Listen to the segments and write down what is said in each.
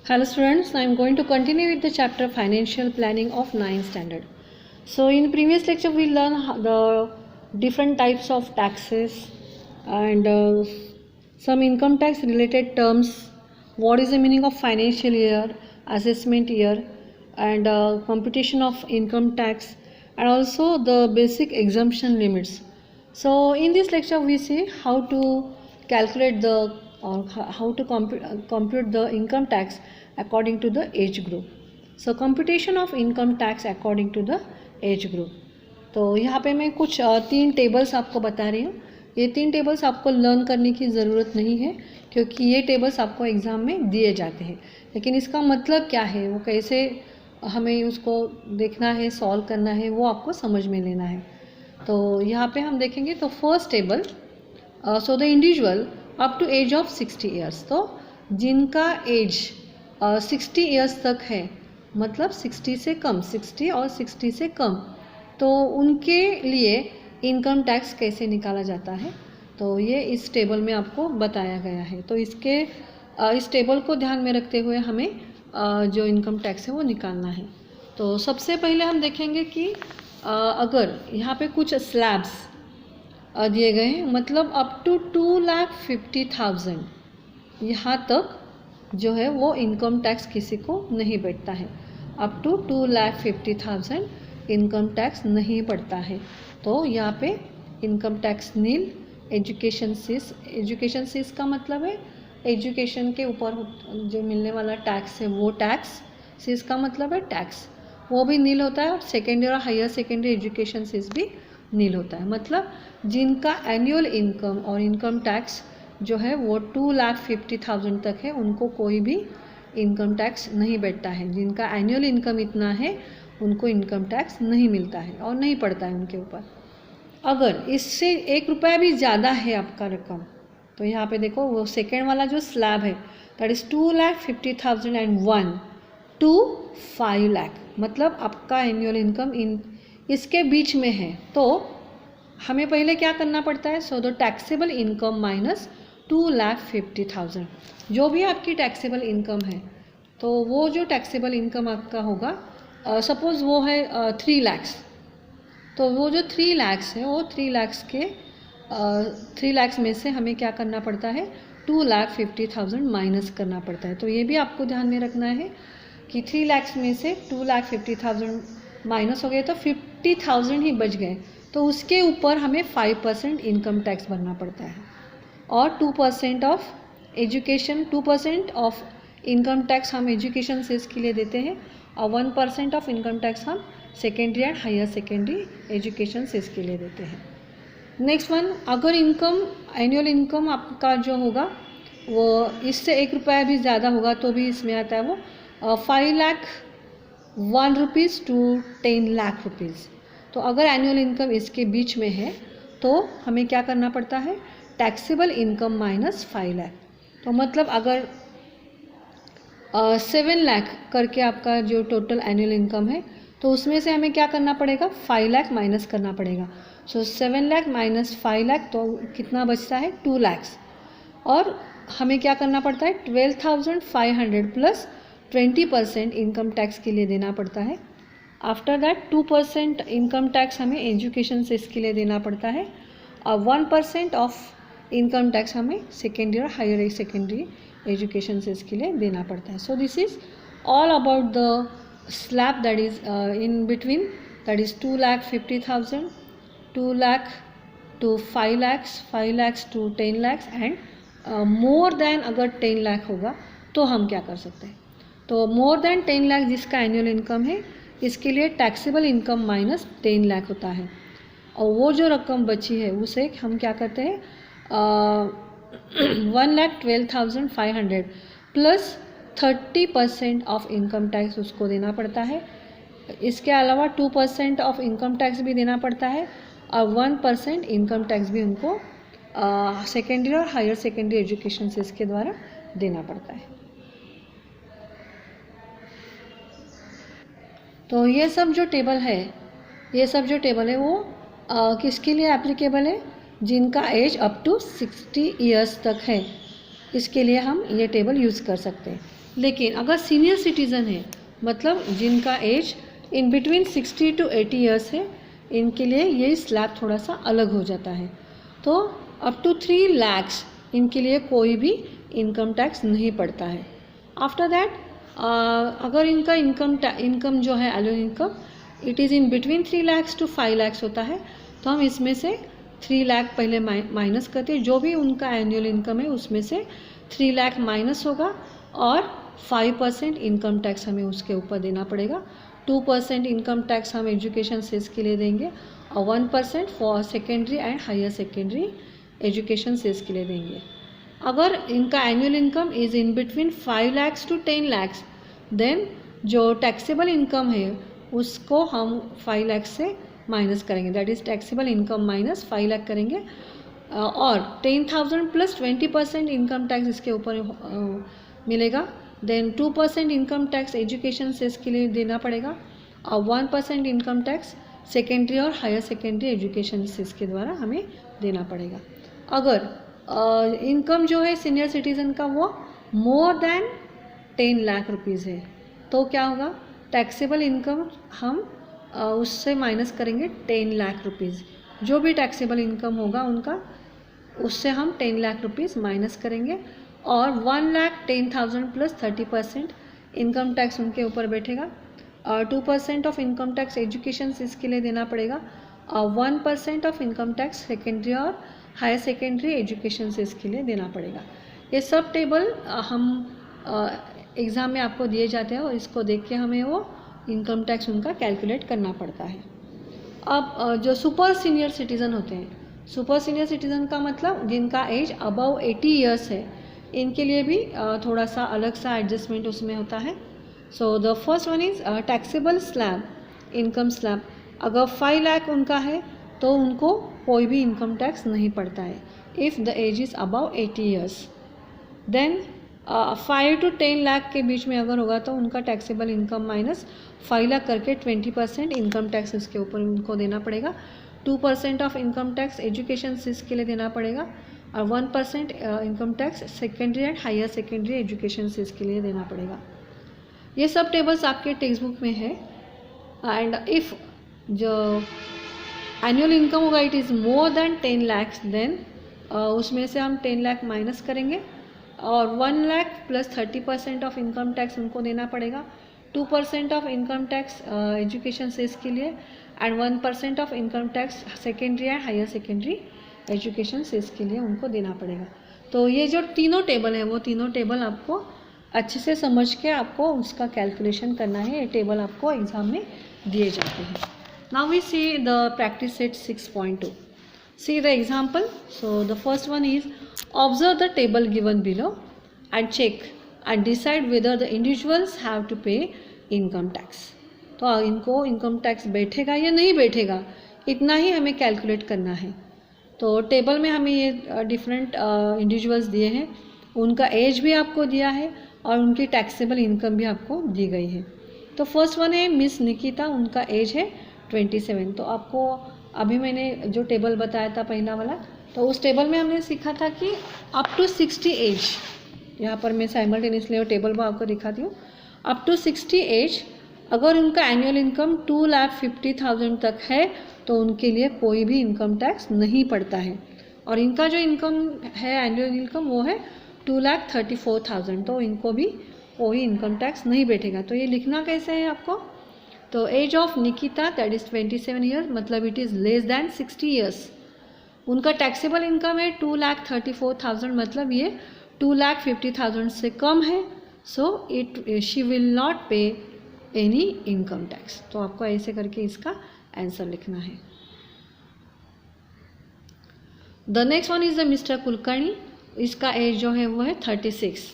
Hello students, I am going to continue with the chapter Financial Planning of 9th standard. So in previous lecture we learned the different types of taxes and some income tax related terms, what is the meaning of financial year, assessment year and computation of income tax and also the basic exemption limits. So in this lecture we see how to calculate the or how to compute the income tax according to the age group. So computation of income tax according to the age group. तो यहाँ पे मैं कुछ 3 tables आपको बता रही हूँ. ये 3 टेबल्स आपको लर्न करने की ज़रूरत नहीं है क्योंकि ये टेबल्स आपको एग्ज़ाम में दिए जाते हैं. लेकिन इसका मतलब क्या है, वो कैसे हमें उसको देखना है, सॉल्व करना है, वो आपको समझ में लेना है. तो यहाँ पे हम देखेंगे. तो first table, so the individual up to age of 60 years. तो जिनका एज 60 ईयर्स तक है, मतलब 60 से कम, 60 और 60 से कम, तो उनके लिए इनकम टैक्स कैसे निकाला जाता है, तो ये इस टेबल में आपको बताया गया है. तो इस टेबल को ध्यान में रखते हुए हमें जो इनकम टैक्स है वो निकालना है. तो सबसे पहले हम देखेंगे कि अगर यहाँ पे कुछ स्लैब्स दिए गए हैं, मतलब अप टू 2,50,000 यहाँ तक जो है वो इनकम टैक्स किसी को नहीं बैठता है. अप टू 2,50,000 इनकम टैक्स नहीं पड़ता है. तो यहाँ पे इनकम टैक्स नील. एजुकेशन सीस का मतलब है एजुकेशन के ऊपर जो मिलने वाला टैक्स है वो टैक्स. सीस का मतलब है टैक्स, वो भी नील होता है. और सेकेंडरी और हायर सेकेंडरी एजुकेशन सीस भी नील होता है. मतलब जिनका एनुअल इनकम और इनकम टैक्स जो है वो 2,50,000 तक है, उनको कोई भी इनकम टैक्स नहीं बैठता है. जिनका एनुअल इनकम इतना है उनको इनकम टैक्स नहीं मिलता है और नहीं पड़ता है उनके ऊपर. अगर इससे 1 रुपया भी ज़्यादा है आपका रकम, तो यहाँ पे देखो वो सेकेंड वाला जो स्लैब है दैट इज़ 2,50,001 to 5 लाख, मतलब आपका एनुअल इनकम इसके बीच में है. तो हमें पहले क्या करना पड़ता है, so the taxable income minus 2,50,000. जो भी आपकी टैक्सेबल इनकम है, तो वो जो टैक्सेबल इनकम आपका होगा, सपोज़ वो है 3 लैक्स, तो वो जो 3 लैक्स है वो 3 लैक्स के 3 लैक्स में से हमें क्या करना पड़ता है, 2,50,000 माइनस करना पड़ता है. तो ये भी आपको ध्यान में रखना है कि 3 लैक्स में से 2,50,000 माइनस हो गए तो 50,000 ही बच गए. तो उसके ऊपर हमें 5% इनकम टैक्स भरना पड़ता है. और 2% of education, 2% of income tax हम एजुकेशन सेस के लिए देते हैं और 1% ऑफ इनकम टैक्स हम secondary and higher secondary education cess के लिए देते हैं. नेक्स्ट वन, अगर इनकम एनुअल इनकम आपका जो होगा वो इससे 1 रुपया भी ज़्यादा होगा तो भी इसमें आता है वो 5,01 रुपीज़ टू 10 लाख रुपीज़. तो अगर एनुअल इनकम इसके बीच में है तो हमें क्या करना पड़ता है, टैक्सेबल इनकम माइनस 5 लाख. तो मतलब अगर 7 लाख करके आपका जो टोटल एनुअल इनकम है, तो उसमें से हमें क्या करना पड़ेगा, 5 लाख माइनस करना पड़ेगा. सो 7 लाख माइनस 5 लाख, तो कितना बचता है, 2 लैक्स. और हमें क्या करना पड़ता है, 12,500 प्लस 20% इनकम टैक्स के लिए देना पड़ता है. आफ्टर दैट 2% इनकम टैक्स हमें एजुकेशन से इसके लिए देना पड़ता है और 1% ऑफ इनकम टैक्स हमें सेकेंडरी और हायर सेकेंडरी एजुकेशन से इसके लिए देना पड़ता है. So this is all about the slab that is in between, that is 2,50,000, 2 lakh to 5 lakhs, 5 lakhs to 10 lakhs and more than. अगर 10 लाख होगा तो हम क्या कर सकते हैं, तो मोर देन 10 लाख जिसका एनुअल इनकम है, इसके लिए टैक्सेबल इनकम माइनस 10 लाख होता है. और वो जो रकम बची है उसे हम क्या करते हैं, 1,12,500 प्लस 30% ऑफ इनकम टैक्स उसको देना पड़ता है. इसके अलावा 2% ऑफ इनकम टैक्स भी देना पड़ता है और 1% इनकम टैक्स भी उनको सेकेंडरी और हायर सेकेंडरी एजुकेशन से इसके द्वारा देना पड़ता है. तो ये सब जो टेबल है वो किसके लिए एप्लीकेबल है, जिनका एज अप टू 60 ईयर्स तक है. इसके लिए हम ये टेबल यूज़ कर सकते हैं। लेकिन अगर सीनियर सिटीज़न है, मतलब जिनका age in between 60 to 80 years है, इनके लिए ये स्लैब थोड़ा सा अलग हो जाता है। तो अप टू 3 lakhs इनके लिए कोई भी इनकम टैक्स नहीं पड़ता है। आफ्टर दैट अगर इनका इनकम जो है annual income it is in between 3 lakhs to 5 lakhs होता है, तो हम इसमें से 3 लाख पहले माइनस करते हैं। जो भी उनका एनुअल इनकम है उसमें से 3 लाख माइनस होगा और 5% इनकम टैक्स हमें उसके ऊपर देना पड़ेगा। 2% इनकम टैक्स हम एजुकेशन सेस के लिए देंगे और 1% for secondary and higher secondary education cess के लिए देंगे। अगर इनका annual income is in between 5 lakhs to 10 lakhs, then जो टैक्सेबल इनकम है उसको हम 5 लाख से माइनस करेंगे, that is taxable income minus 5 lakh करेंगे। और 10,000 प्लस 20% इनकम टैक्स इसके ऊपर मिलेगा। Then 2% income tax education cess के लिए देना पड़ेगा और 1% इनकम टैक्स सेकेंडरी और हायर सेकेंडरी एजुकेशन सेस के द्वारा हमें देना पड़ेगा। अगर इनकम जो है सीनियर सिटीज़न का वो मोर देन 10 लाख रुपीज़ है, तो क्या होगा, टैक्सेबल इनकम हम उससे माइनस करेंगे 10 लाख रुपीज़। जो भी टैक्सेबल इनकम होगा उनका, उससे हम 10 लाख रुपीज़ माइनस करेंगे और 1,10,000 प्लस 30% इनकम टैक्स उनके ऊपर बैठेगा और 2% ऑफ इनकम टैक्स एजुकेशन इसके लिए देना पड़ेगा और 1% ऑफ इनकम टैक्स सेकेंडरी और हायर सेकेंडरी एजुकेशन से इसके लिए देना पड़ेगा। ये सब टेबल हम एग्ज़ाम में आपको दिए जाते हैं और इसको देख के हमें वो इनकम टैक्स उनका कैलकुलेट करना पड़ता है। अब जो सुपर सीनियर सिटीज़न होते हैं, सुपर सीनियर सिटीज़न का मतलब जिनका एज अबव 80 ईयर्स है, इनके लिए भी थोड़ा सा अलग सा एडजस्टमेंट उसमें होता है। So the first one is taxable slab, income slab. अगर 5 लाख उनका है तो उनको कोई भी इनकम टैक्स नहीं पड़ता है if the age is above 80 years. Then 5 to 10 lakh के बीच में अगर होगा तो उनका टैक्सेबल इनकम माइनस 5 लाख करके 20% इनकम टैक्स इसके ऊपर उनको देना पड़ेगा। 2% of income tax education cess के लिए देना पड़ेगा और 1% income tax secondary and higher secondary education cess के लिए देना पड़ेगा। ये सब टेबल्स आपके टेक्स्ट बुक में है। एंड इफ़ जो एनुअल इनकम होगा it is more than 10 lakhs, then उसमें से हम 10 लाख माइनस करेंगे और 1 lakh plus 30% of income tax उनको देना पड़ेगा। 2% of income tax education cess के लिए and 1% of income tax secondary and higher secondary education cess के लिए उनको देना पड़ेगा। तो ये जो तीनों टेबल है वो तीनों टेबल आपको अच्छे से समझ के आपको उसका कैलकुलेशन करना है। ये टेबल आपको एग्ज़ाम में दिए जाते हैं। Now we see the practice set 6.2. See the example. So the first one is observe the table given below and check and decide whether the individuals have to pay income tax. तो इनको income tax बैठेगा या नहीं बैठेगा, इतना ही हमें calculate करना है। तो टेबल में हमें ये डिफरेंट इंडिविजुअल्स दिए हैं, उनका एज भी आपको दिया है और उनकी टैक्सेबल इनकम भी आपको दी गई है। तो फर्स्ट वन है मिस निकिता, उनका एज है 27। तो आपको अभी मैंने जो टेबल बताया था पहला वाला, तो उस टेबल में हमने सीखा था कि अप टू 60 एज, यहाँ पर मैं साइमल्टेनियसली वो टेबल में आपको दिखाती हूँ। अप टू 60 एज अगर उनका एनुअल इनकम 2,50,000 तक है तो उनके लिए कोई भी इनकम टैक्स नहीं पड़ता है। और इनका जो इनकम है एनुअल इनकम वो है 2,34,000, तो इनको भी कोई इनकम टैक्स नहीं बैठेगा। तो ये लिखना कैसे है आपको, तो age of Nikita that is 27 years, मतलब it is less than 60 years. उनका टैक्सेबल इनकम है 2,34,000, मतलब ये 2,50,000 से कम है। So she will not pay any income tax. तो आपको ऐसे करके इसका आंसर लिखना है। The next one is the mister Kulkarni, इसका एज जो है वो है 36।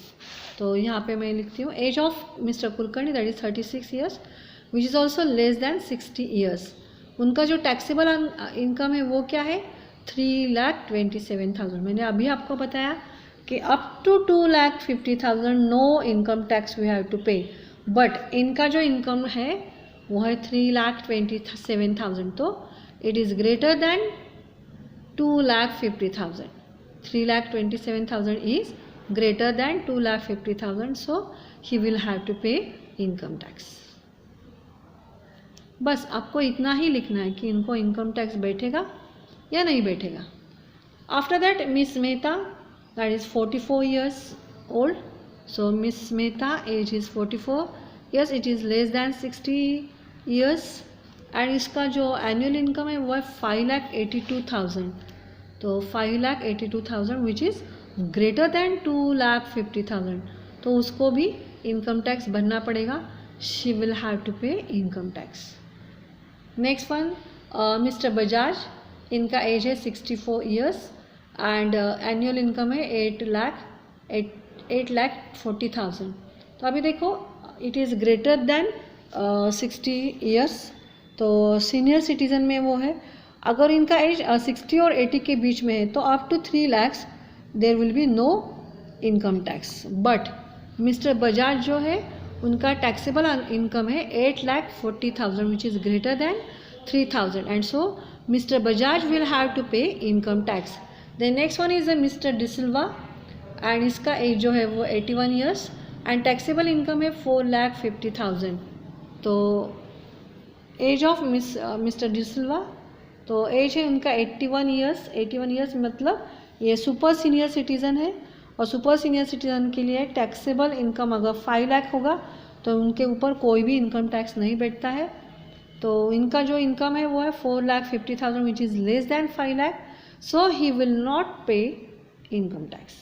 तो यहाँ पे मैं लिखती हूँ age of mister Kulkarni that is 36 years which is also less than 60 years. उनका जो टैक्सेबल इनकम है वो क्या है 3,27,000। मैंने अभी आपको बताया कि up to 2,50,000 no income tax we have to pay, but इनका जो इनकम है वो है 3,27,000, तो it is greater than 2,50,000। 3,27,000 is greater than 2,50,000, so he will have to pay income tax. बस आपको इतना ही लिखना है कि इनको इनकम टैक्स बैठेगा या नहीं बैठेगा. After that miss Mehta, that is 44 years old. So Miss Mehta age is 44 years. It is less than 60 years. And इसका जो एनुअल इनकम है वो है 5,82,000. तो 5,82,000 विच इज़ ग्रेटर दैन 2,50,000, तो उसको भी इनकम टैक्स भरना पड़ेगा. She will have to pay income tax. Next one, mister Bajaj, इनका एज है 64 years एंड एनुअल इनकम है 8,40,000. तो अभी देखो it is greater then 60 years, तो सीनियर सिटीज़न में वो है. अगर इनका एज 60 और 80 के बीच में है तो up to 3 lakhs there will be no income tax. But mister Bajaj जो है उनका टैक्सेबल इनकम है 8,40,000 which is greater than 3,000 and so mister Bajaj will have to pay income tax. Then next one is mister D'Silva and इसका age जो है वो 81 years and taxable income है 4,50,000. तो एज ऑफ मिस्टर डिसिल्वा, तो एज है उनका 81 years. 81 years मतलब ये सुपर सीनियर सिटीज़न है और सुपर सीनियर सिटीज़न के लिए टैक्सेबल इनकम अगर 5 लाख होगा तो उनके ऊपर कोई भी इनकम टैक्स नहीं बैठता है. तो इनका जो इनकम है वो है 4,50,000 which is less then 5 lakh, so he will not पे इनकम टैक्स.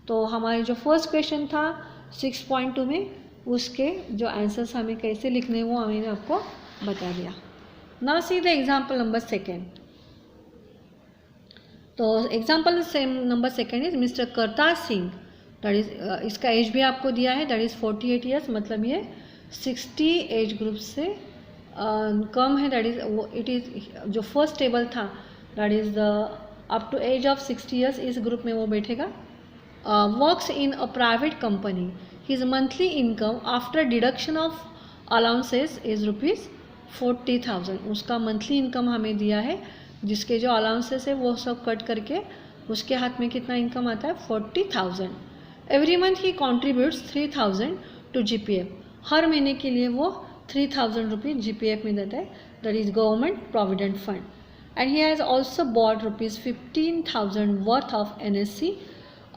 तो हमारे जो फर्स्ट क्वेश्चन था 6.2 में, उसके जो आंसर्स हमें कैसे लिखने वो मैंने आपको बता दिया. Now see the example number 2. तो example number 2 is mister Kartar Singh, that is इसका एज भी आपको दिया है, दैट इज़ 48 years, मतलब ये 60 एज ग्रुप से कम है. दैट इज इट इज़ जो फर्स्ट टेबल था that is the up to age of 60 years, इस ग्रुप में वो बैठेगा. Works in a private company, his monthly income after deduction of allowances is ₹40,000. उसका मंथली इनकम हमें दिया है, जिसके जो अलाउंसेस है वो सब कट करके उसके हाथ में कितना इनकम आता है 40,000. Every month he contributes 3,000 to GPF. हर महीने के लिए वो 3,000 रुपीज़ GPF में देता है, that is government provident fund. And he has also bought ₹15,000 worth of NSC,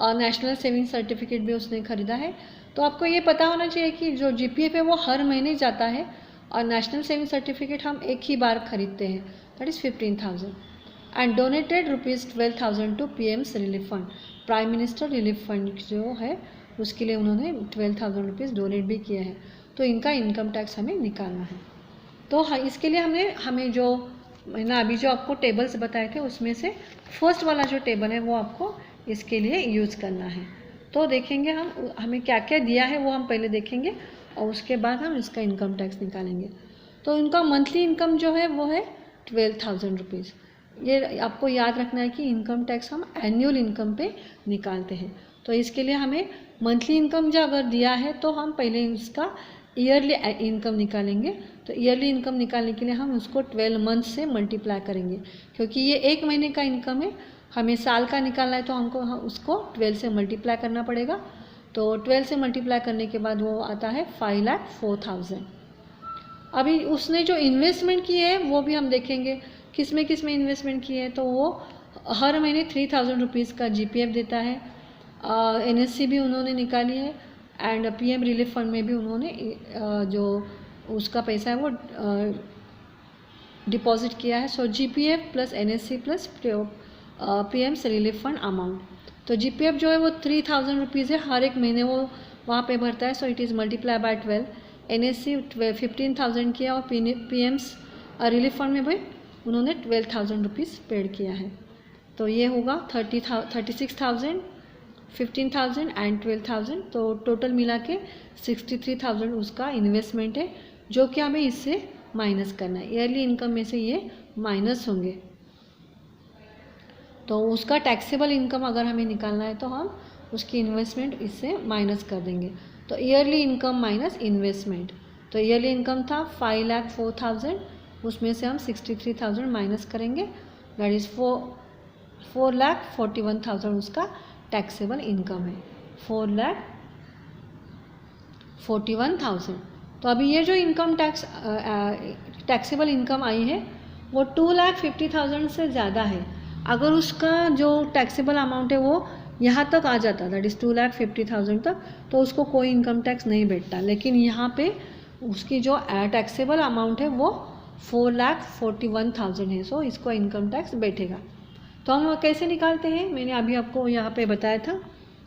national saving certificate भी उसने खरीदा है. तो आपको ये पता होना चाहिए कि जो GPF है वो हर महीने जाता है और नेशनल सेविंग सर्टिफिकेट हम एक ही बार खरीदते हैं, that is 15,000. And donated ₹12,000 to PM's relief fund. Prime minister relief fund जो है उसके लिए उन्होंने 12,000 रुपीज़ डोनेट भी किया है. तो इनका इनकम टैक्स हमें निकालना है. तो इसके लिए हमें जो मैंने अभी जो आपको टेबल्स बताए थे उसमें से फर्स्ट वाला जो टेबल है वो आपको इसके लिए यूज़ करना है. तो देखेंगे हमें क्या क्या दिया है वो हम पहले देखेंगे और उसके बाद हम इसका इनकम टैक्स निकालेंगे. तो इनका मंथली इनकम जो है वो है 12,000 रुपीज़. ये आपको याद रखना है कि इनकम टैक्स हम एनुअल इनकम पे निकालते हैं. तो इसके लिए हमें मंथली इनकम जो अगर दिया है तो हम पहले इसका ईयरली इनकम निकालेंगे. तो ईयरली इनकम निकालने के लिए हम उसको 12 मंथ से मल्टीप्लाई करेंगे, क्योंकि ये एक महीने का इनकम है. हमें साल का निकालना है तो हमको उसको 12 से मल्टीप्लाई करना पड़ेगा. तो 12 से मल्टीप्लाई करने के बाद वो आता है 5,04,000. अभी उसने जो इन्वेस्टमेंट की है वो भी हम देखेंगे किस में इन्वेस्टमेंट की है. तो वो हर महीने 3,000 रुपीज़ का GPF देता है. NSC भी उन्होंने निकाली है एंड PM रिलीफ फंड में भी उन्होंने जो उसका पैसा है वो डिपॉजिट किया है. सो GPF plus NSC plus PM's relief fund amount. तो GPF जो है वो 3,000 रुपीज़ है, हर एक महीने वो वहाँ पे भरता है. So it is multiply by 12. NSC 15,000 किया और PM's रिलीफ फंड में भी उन्होंने 12,000 रुपीज़ पेड किया है. तो ये होगा 36,000, 15,000 एंड 12,000. तो टोटल मिला के 63,000 उसका इन्वेस्टमेंट है, जो कि हमें इससे माइनस करना है. ईयरली इनकम में से ये माइनस होंगे. तो उसका टैक्सेबल इनकम अगर हमें निकालना है तो हम उसकी इन्वेस्टमेंट इससे माइनस कर देंगे. तो ईयरली इनकम माइनस इन्वेस्टमेंट. तो ईयरली इनकम था 5,04,000, उसमें से हम 63,000 माइनस करेंगे, दैट इज़ 4,41,000 उसका टैक्सेबल इनकम है. 4,41,000। तो अभी ये जो इनकम टैक्स टैक्सेबल इनकम आई है वो 2,50,000 से ज़्यादा है। अगर उसका जो टैक्सेबल अमाउंट है वो यहाँ तक आ जाता, दैट इज़ 2,50,000 तक, तो उसको कोई इनकम टैक्स नहीं बैठता। लेकिन यहाँ पे उसकी जो टैक्सेबल अमाउंट है वो 4,41,000 है, सो इसको इनकम टैक्स बैठेगा। तो हम कैसे निकालते हैं, मैंने अभी आपको यहाँ पे बताया था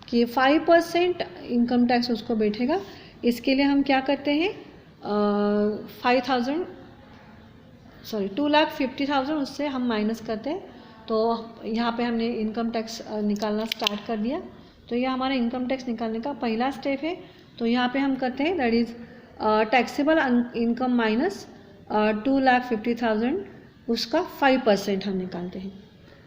कि 5% इनकम टैक्स उसको बैठेगा। इसके लिए हम क्या करते हैं, 2,50,000 उससे हम माइनस करते हैं। तो यहाँ पे हमने इनकम टैक्स निकालना स्टार्ट कर दिया। तो ये हमारा इनकम टैक्स निकालने का पहला स्टेप है। तो यहाँ पे हम करते हैं that is taxable income minus 2,50,000, उसका 5% हम निकालते हैं।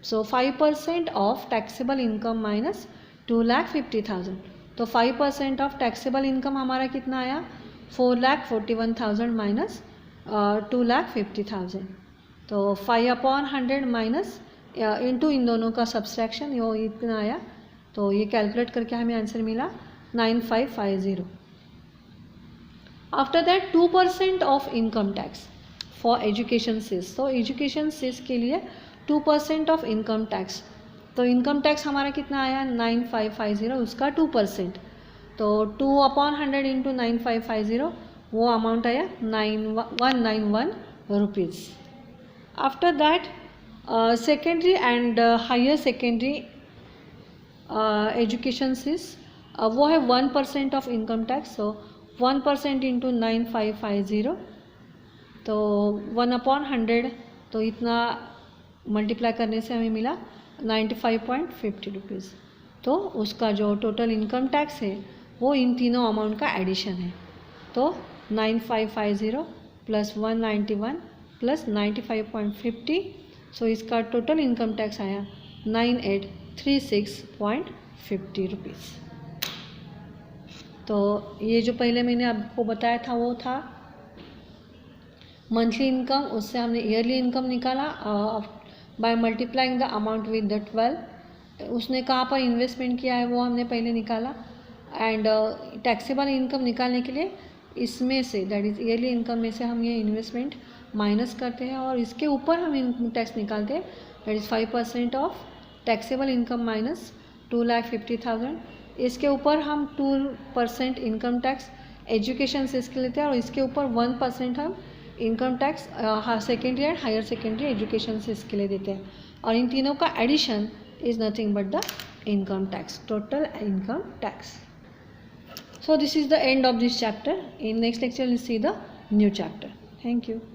सो 5% ऑफ टैक्सेबल इनकम माइनस 2,50,000। तो 5% ऑफ टैक्सेबल इनकम हमारा कितना आया, 4,41,000 माइनस 2,50,000। तो 5/100 माइनस इंटू इन दोनों का सब्सट्रैक्शन, ये इतना आया। तो ये कैलकुलेट करके हमें आंसर मिला 9,550। After that 2% of income tax for education cess. तो एजुकेशन सेस के लिए 2% ऑफ इनकम टैक्स। तो इनकम टैक्स हमारा कितना आया, 9,550, उसका 2%। तो 2/100 इंटू 9,550, वो अमाउंट आया 191 rupees. After that secondary and higher secondary education cess, वो है 1% of income tax. So 1% into 9,550, तो 1/100, तो इतना मल्टीप्लाई करने से हमें मिला 95.50 रुपीज़। तो उसका जो टोटल इनकम टैक्स है वो इन तीनों अमाउंट का एडिशन है। तो 9,550 प्लस 191 प्लस 95.50, सो इसका टोटल इनकम टैक्स आया 9,836.50 रुपीज़। तो ये जो पहले मैंने आपको बताया था वो था मंथली इनकम, उससे हमने ईयरली इनकम निकाला by multiplying the amount with the 12। उसने कहाँ पर इन्वेस्टमेंट किया है वो हमने पहले निकाला। एंड टैक्सेबल इनकम निकालने के लिए इसमें से, दैट इज़ ईयरली इनकम में से, हम ये इन्वेस्टमेंट माइनस करते हैं और इसके ऊपर हम इनकम टैक्स निकालते हैं, that is 5% of taxable income minus 2,50,000। इसके ऊपर हम 2% इनकम टैक्स एजुकेशन से इसके लेते हैं और इसके ऊपर 1% हम income tax secondary and higher secondary education से इसके लिए देते हैं। और इन तीनों का addition is nothing but the income tax, total income tax. So this is the end of this chapter. In next lecture we'll see the new chapter. Thank you.